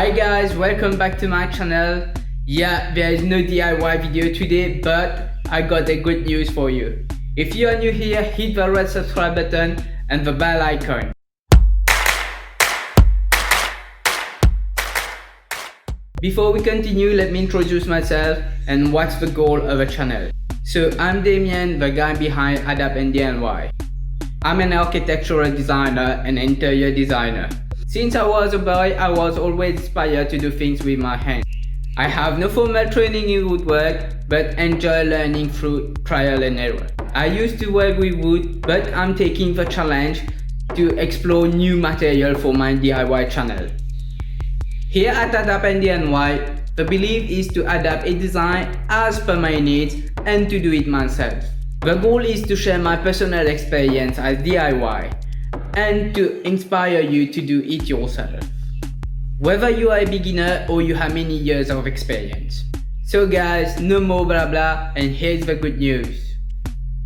Hi guys, welcome back to my channel. Yeah, there is no DIY video today, but I got a good news for you. If you are new here, hit the red subscribe button and the bell icon. Before we continue, let me introduce myself and what's the goal of the channel. So I'm Damien, the guy behind Adapt and DIY. I'm an architectural designer and interior designer. Since I was a boy, I was always inspired to do things with my hands. I have no formal training in woodwork, but enjoy learning through trial and error. I used to work with wood, but I'm taking the challenge to explore new material for my DIY channel. Here at Adapt and DIY, the belief is to adapt a design as per my needs and to do it myself. The goal is to share my personal experience as DIY and to inspire you to do it yourself, whether you are a beginner or you have many years of experience. So guys, no more blah blah, and here's the good news.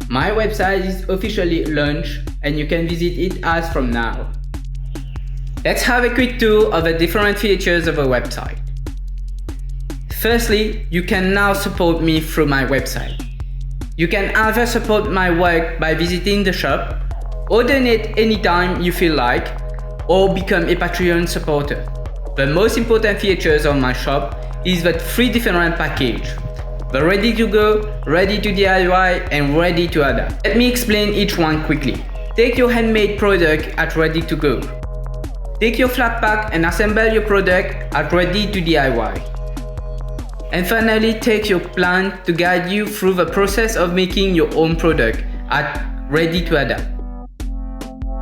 My website is officially launched and you can visit it as from now. Let's have a quick tour of the different features of a website. Firstly, you can now support me through my website. You can either support my work by visiting the shop, or donate anytime you feel like, or become a Patreon supporter. The most important features of my shop is the 3 different packages: the ready to go, ready to DIY, and ready to adapt. Let me explain each one quickly. Take your handmade product at ready to go. Take your flat pack and assemble your product at ready to DIY. And finally, take your plan to guide you through the process of making your own product at ready to adapt.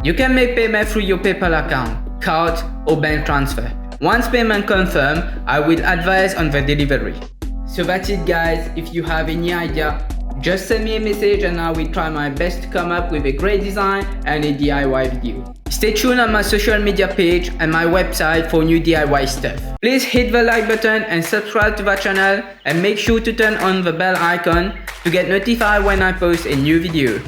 You can make payment through your PayPal account, card, or bank transfer. Once payment confirmed, I will advise on the delivery. So that's it guys. If you have any idea, just send me a message and I will try my best to come up with a great design and a DIY video. Stay tuned on my social media page and my website for new DIY stuff. Please hit the like button and subscribe to the channel, and make sure to turn on the bell icon to get notified when I post a new video.